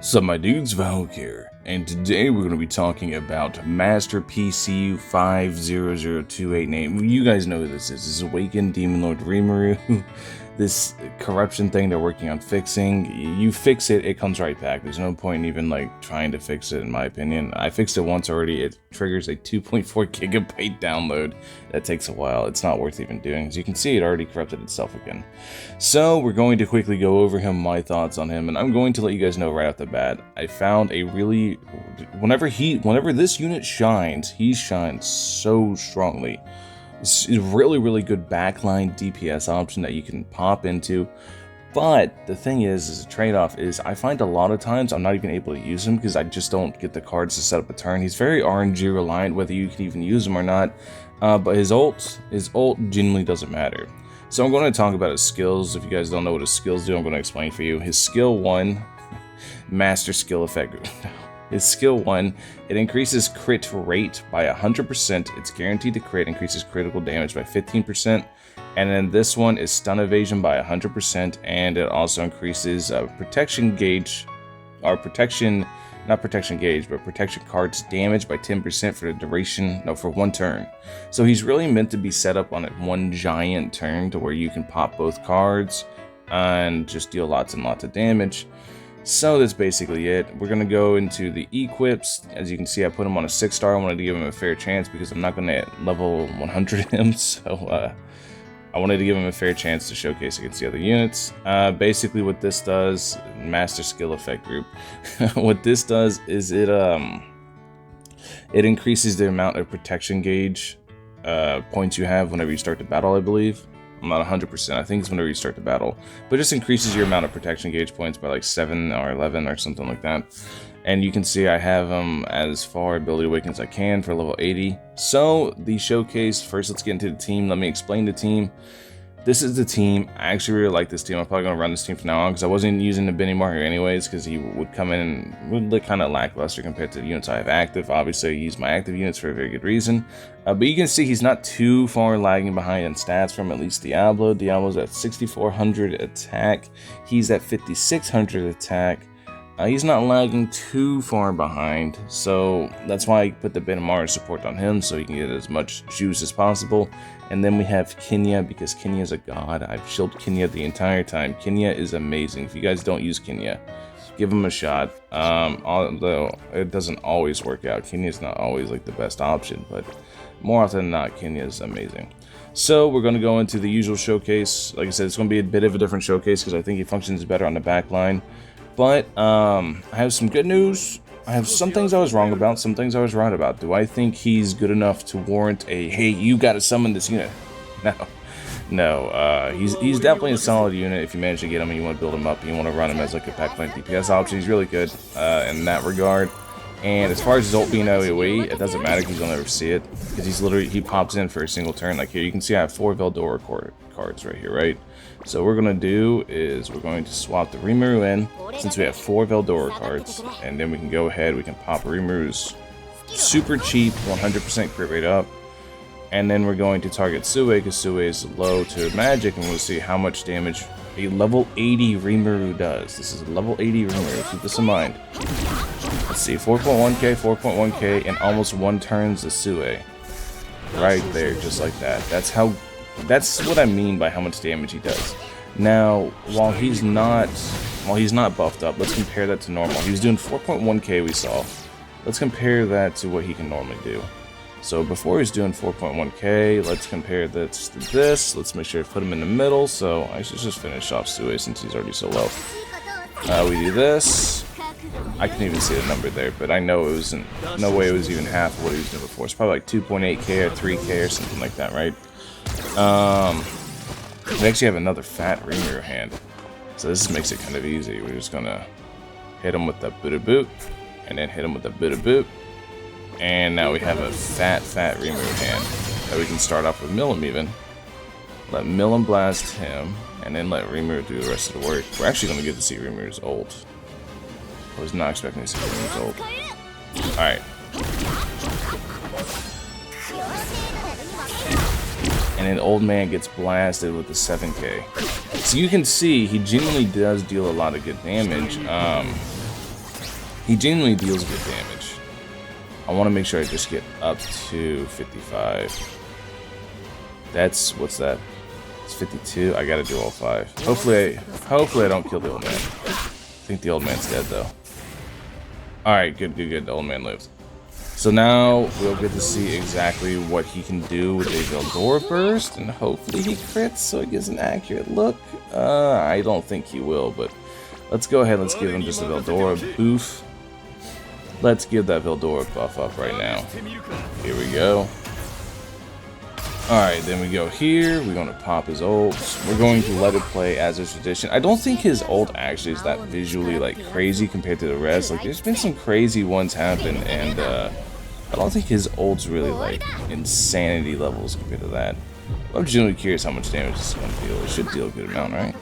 Sup my dudes, Valk here, and today we're going to be talking about Master PC 50028 name. You guys know who this is. This is Awakened Demon Lord Rimuru. This corruption thing they're working on fixing. You fix it, it comes right back. There's no point in even like trying to fix it, in my opinion. I fixed it once already. It triggers a 2.4 gigabyte download. That takes a while. It's not worth even doing. As you can see, it already corrupted itself again. So we're going to quickly go over him, my thoughts on him, and I'm going to let you guys know right off the bat. I found a really, whenever this unit shines, he shines so strongly. It's a really good backline DPS option that you can pop into. But the thing is a trade-off is I find a lot of times I'm not even able to use him because I just don't get the cards to set up a turn. He's very RNG reliant whether you can even use him or not. But his ult genuinely doesn't matter. So I'm going to talk about his skills. If you guys don't know what his skills do, I'm going to explain for you. His skill 1, Master Skill Effect. His skill 1, it increases crit rate by 100%. It's guaranteed to crit, increases critical damage by 15%. And then this one is stun evasion by 100%, and it also increases protection gauge, or protection, not protection gauge, but protection cards damage by 10% for the duration, no, for one turn. So he's really meant to be set up on one giant turn to where you can pop both cards and just deal lots and lots of damage. So that's basically it. We're going to go into the equips. As you can see, I put him on a 6-star. I wanted to give him a fair chance because I'm not going to level 100 him. So I wanted to give him a fair chance to showcase against the other units. Basically what this does, Master Skill Effect group, what this does is it increases the amount of protection gauge points you have whenever you start the battle, I believe. I'm not 100%, I think it's whenever you start the battle. But it just increases your amount of protection gauge points by like 7 or 11 or something like that. And you can see I have him as far ability awakened as I can for level 80. So the showcase, first let's get into the team. Let me explain the team. This is the team. I actually really like this team. I'm probably going to run this team from now on because I wasn't using the Benny Marker anyways because he would come in and would look kind of lackluster compared to the units I have active. Obviously, I use my active units for a very good reason. But you can see he's not too far lagging behind in stats from at least Diablo. Diablo's at 6,400 attack. He's at 5,600 attack. He's not lagging too far behind, so that's why I put the Benamara support on him so he can get as much juice as possible. And then we have Kenya, because Kenya is a god. I've shielded Kenya the entire time. Kenya is amazing. If you guys don't use Kenya, give him a shot. Although it doesn't always work out. Kenya's not always like the best option, but more often than not, Kenya is amazing. So we're going to go into the usual showcase. Like I said, it's going to be a bit of a different showcase because I think he functions better on the back line. But I have some good news. I have some things I was wrong about, some things I was right about. Do I think he's good enough to warrant a, hey, you got to summon this unit? No. He's definitely a solid unit if you manage to get him and you want to build him up and you want to run him as like a backline DPS option. He's really good in that regard. And as far as his ult being AoE, it doesn't matter because you'll never see it. Because he pops in for a single turn. Like here, you can see I have 4 Veldora cards right here, right? So what we're going to do is we're going to swap the Rimuru in, since we have 4 Veldora cards. And then we can go ahead, we can pop Rimuru's super cheap 100% crit rate up. And then we're going to target Sue, because Sue is low to magic, and we'll see how much damage a level 80 Rimuru does. This is a level 80 Rimuru, keep this in mind. Let's see, 4.1k, 4.1k, and almost 1 turns the Sue. Right there, just like that. That's what I mean by how much damage he does. Now, while he's not buffed up, let's compare that to normal. He was doing 4.1k we saw. Let's compare that to what he can normally do. So before he's doing 4.1k, let's compare this to this. Let's make sure to put him in the middle. So I should just finish off Sue since he's already so low. We do this. I can't even see the number there, but I know it wasn't, no way it was even half of what he was doing before. It's probably like 2.8k or 3k or something like that, right? We actually have another fat Rimuru hand, so this makes it kind of easy. We're just gonna hit him with the Buddha boot, and then hit him with the Buddha boot, and now we have a fat Rimuru hand that we can start off with Milim even. Let Milim blast him, and then let Rimuru do the rest of the work. We're actually gonna get to see Rimuru's ult. I was not expecting to see Rimuru's ult. All right. And then old man gets blasted with the 7k. So you can see he genuinely does deal a lot of good damage. He genuinely deals good damage. I want to make sure I just get up to 55. That's, what's that? It's 52. I gotta do all 5. Hopefully I don't kill the old man. I think the old man's dead though. Alright, good. The old man lives. So now we'll get to see exactly what he can do with a Veldora burst, and hopefully he crits so he gets an accurate look. I don't think he will, but let's go ahead. Let's give him just a Veldora boof. Let's give that Veldora buff up right now. Here we go. Alright, then we go here. We're going to pop his ult. We're going to let it play as a tradition. I don't think his ult actually is that visually like crazy compared to the rest. Like, there's been some crazy ones happen, and I don't think his ult's really like insanity levels compared to that. I'm genuinely curious how much damage this is going to deal. It should deal a good amount, right?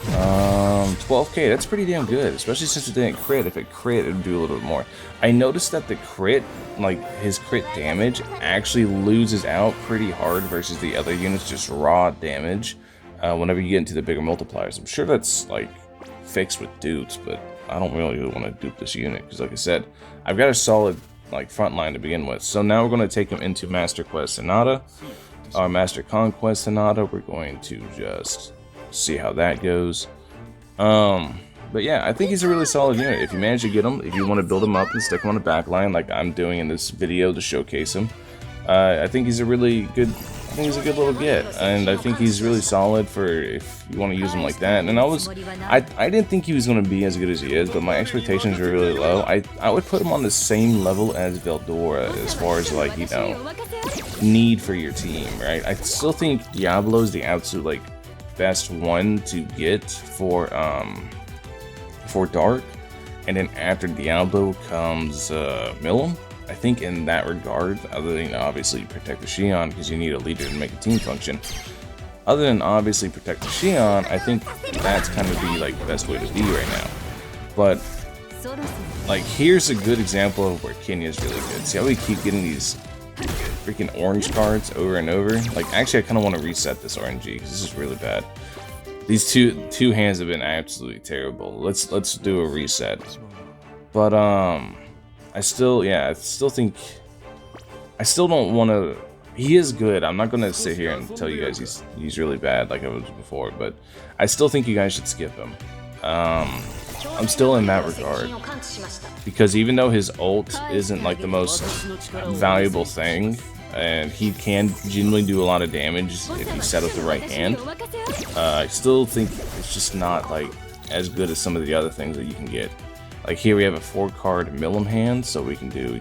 12k, that's pretty damn good, especially since it didn't crit. If it crit, it would do a little bit more. I noticed that the crit, like his crit damage, actually loses out pretty hard versus the other units, just raw damage, whenever you get into the bigger multipliers. I'm sure that's like fixed with dupes, but I don't really want to dupe this unit, because like I said, I've got a solid like front line to begin with. So now we're going to take him into Master Quest Sonata, or Master Conquest Sonata. We're going to just see how that goes. But yeah, I think he's a really solid unit. If you manage to get him, if you want to build him up and stick him on the back line like I'm doing in this video to showcase him, I think he's a really good, I think he's a good little get, and I think he's really solid for if you want to use him like that. And I didn't think he was going to be as good as he is, but my expectations were really low. I would put him on the same level as Veldora as far as like, you know, need for your team, right? I still think Diablo's the absolute like best one to get for Dark, and then after Diablo comes Milim. I think in that regard, other than obviously protect the Shion because you need a leader to make a team function. Other than obviously protect the Shion, I think that's kind of the best way to be right now. But like, here's a good example of where Kenya's really good. See how we keep getting these freaking orange cards over and over? Like, actually, I kind of want to reset this RNG because this is really bad. These two hands have been absolutely terrible. Let's do a reset. But I still think I still don't want to. He is good. I'm not gonna sit here and tell you guys he's really bad like I was before, but I still think you guys should skip him. I'm still in that regard, because even though his ult isn't like the most valuable thing, and he can genuinely do a lot of damage if you set up the right hand, I still think it's just not like as good as some of the other things that you can get. Like here we have a 4-card Milim hand, so we can do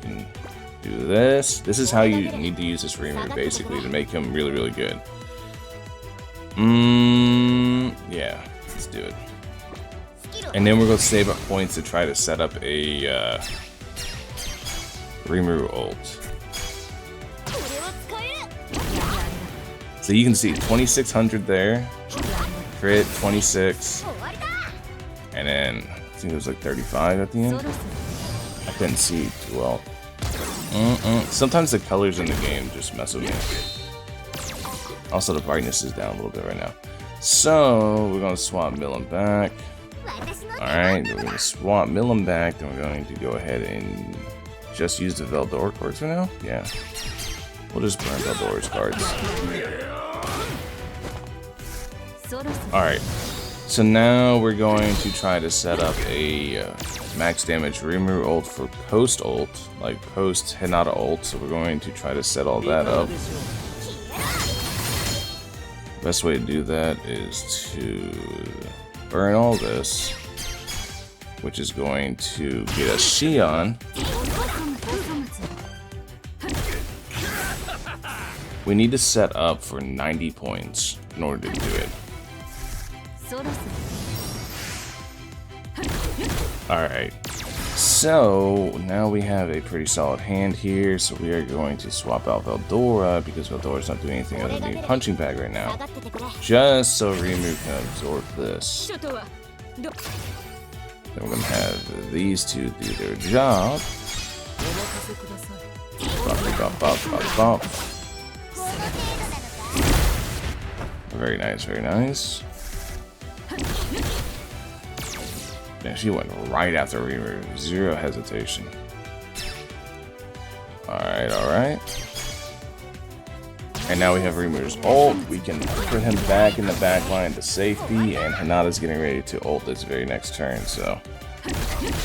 this. This is how you need to use this Rimuru basically to make him really, really good. Yeah, let's do it. And then we're gonna save up points to try to set up a Rimuru ult. So you can see 2600 there, crit 26, and then I think it was like 35 at the end. I couldn't see too well. Sometimes the colors in the game just mess with me. Also, the brightness is down a little bit right now. So we're gonna swap Milim back. Alright, we're gonna swap Milim back, then we're going to go ahead and just use the Veldora cards for now. Yeah. We'll just burn Veldora's cards. Alright. So now we're going to try to set up a max damage Rimuru ult for post ult, like post Hinata ult. So we're going to try to set all that up. Best way to do that is to burn all this, which is going to get us Shion. We need to set up for 90 points in order to do it. Alright, so now we have a pretty solid hand here, so we are going to swap out Veldora because Veldora's not doing anything other than being punching bag right now. Just so Rimuru can absorb this. Then we're going to have these two do their job. Bop, bop, bop, bop, bop. Very nice, very nice. Yeah, she went right after Rimuru. Zero hesitation. Alright, alright. And now we have Rimuru's ult. We can put him back in the back line to safety, and Hinata's getting ready to ult this very next turn, so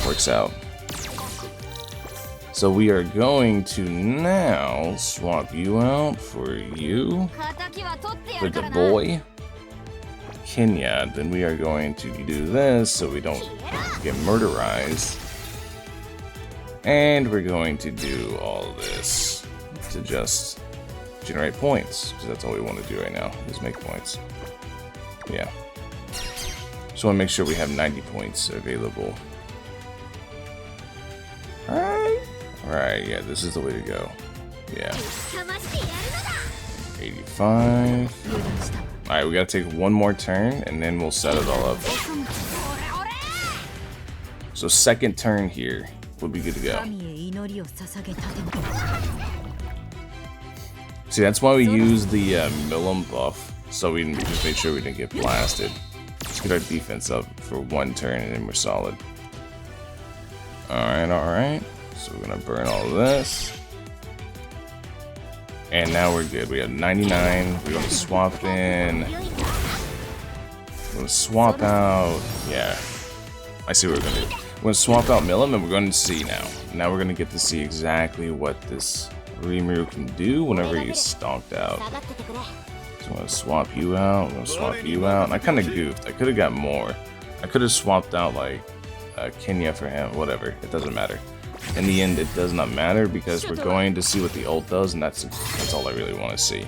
works out. So we are going to now swap you out for you, for the boy, Kenya. Then we are going to do this so we don't get murderized. And we're going to do all this to just generate points, because that's all we want to do right now, is make points. Yeah. Just want to make sure we have 90 points available. Alright, yeah, this is the way to go. Yeah. 85. Alright, we gotta take one more turn, and then we'll set it all up. So second turn here, we'll be good to go. See, that's why we use the Milim buff, so we can just make sure we didn't get blasted. Let's get our defense up for one turn, and then we're solid. Alright, alright. So we're gonna burn all of this. And now we're good. We have 99. We're gonna swap in. We're gonna swap out. Yeah. I see what we're gonna do. We're gonna swap out Milim, and we're going to see now. Now we're gonna get to see exactly what this Rimuru can do whenever he's stomped out. So I'm gonna swap you out. I'm gonna swap you out. And I kind of goofed. I could have got more. I could have swapped out like Kenya for him. Whatever. It doesn't matter. In the end, it does not matter because we're going to see what the ult does, and that's all I really want to see.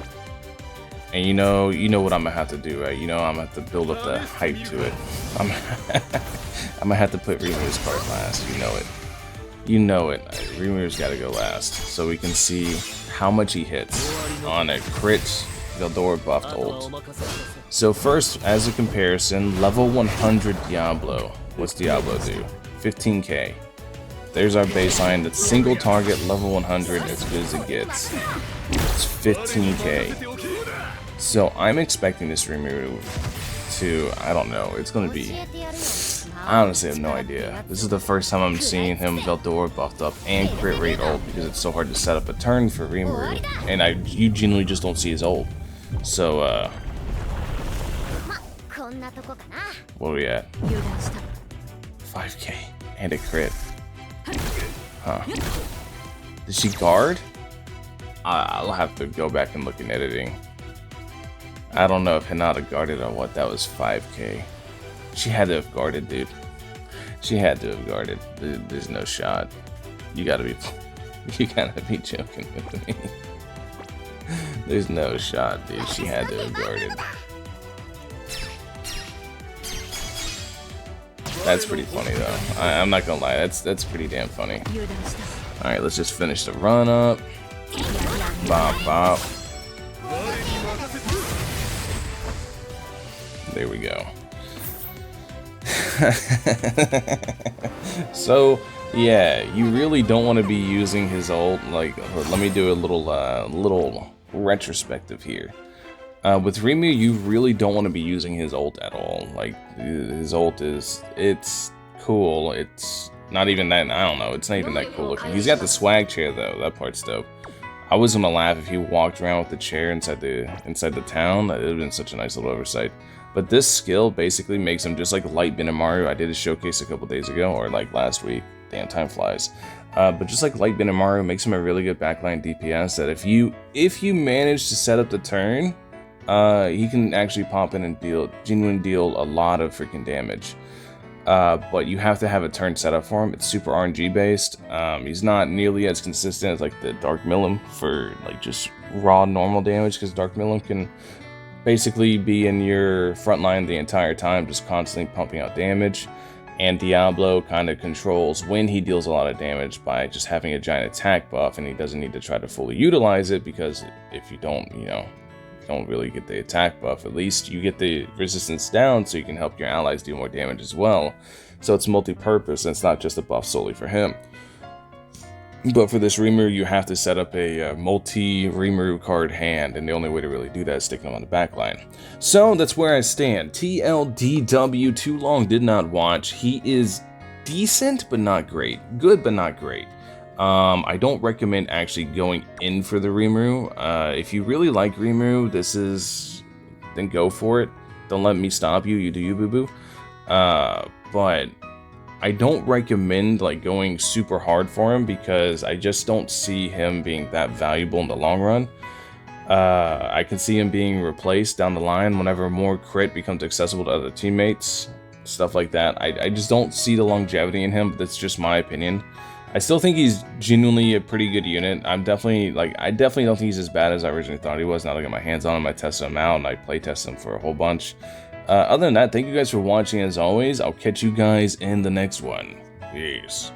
And you know what I'm gonna have to do, right? You know I'm gonna have to build up the hype to it. I'm gonna have to put Rimuru's card last. You know it. You know it. Rimuru's got to go last, so we can see how much he hits on a crit Veldora buffed ult. So first, as a comparison, level 100 Diablo. What's Diablo do? 15k. There's our baseline. That's single target, level 100, as good as it gets. It's 15k. So I'm expecting this Rimuru to, I don't know, it's gonna be, I honestly have no idea. This is the first time I'm seeing him Veldora buffed up and crit rate ult, because it's so hard to set up a turn for Rimuru, and you genuinely just don't see his ult. So what are we at? 5k and a crit. Huh. Did she guard? I'll have to go back and look in editing. I don't know if Hinata guarded or what. That was 5k. She had to have guarded, dude. She had to have guarded. There's no shot. You gotta be joking with me. There's no shot, dude. She had to have guarded. That's pretty funny though. I'm not gonna lie, that's pretty damn funny. Alright, let's just finish the run up. Bop bop. There we go. So yeah, you really don't want to be using his ult. Like, let me do a little retrospective here. With Rimuru, you really don't want to be using his ult at all. Like, his ult it's cool. It's not even that, I don't know, it's not even that cool looking. He's got the swag chair though, that part's dope. I was gonna laugh if he walked around with the chair inside the town. That would have been such a nice little oversight. But this skill basically makes him just like Light Benimaru. I did a showcase a couple days ago, or like last week. Damn, time flies. But just like Light Benimaru makes him a really good backline DPS that if you manage to set up the turn, he can actually pop in and genuinely deal a lot of freaking damage. But you have to have a turn set up for him. It's super RNG based. He's not nearly as consistent as like the Dark Milim for like just raw normal damage, because Dark Milim can basically be in your front line the entire time, just constantly pumping out damage. And Diablo kind of controls when he deals a lot of damage by just having a giant attack buff, and he doesn't need to try to fully utilize it, because if you don't really get the attack buff, at least you get the resistance down so you can help your allies do more damage as well. So it's multi-purpose, and it's not just a buff solely for him. But for this Rimuru, you have to set up a multi-Rimuru card hand, and the only way to really do that is sticking them on the back line. So that's where I stand. TLDW, too long, did not watch. He is decent, but not great. Good, but not great. I don't recommend actually going in for the Rimuru. If you really like Rimuru, then go for it. Don't let me stop you. You do you, boo-boo. But I don't recommend like going super hard for him because I just don't see him being that valuable in the long run. I can see him being replaced down the line whenever more crit becomes accessible to other teammates, stuff like that. I just don't see the longevity in him, but that's just my opinion. I still think he's genuinely a pretty good unit. I definitely don't think he's as bad as I originally thought he was. Now that I get my hands on him, I tested him out, and I play tested him for a whole bunch. Other than that, thank you guys for watching as always. I'll catch you guys in the next one. Peace.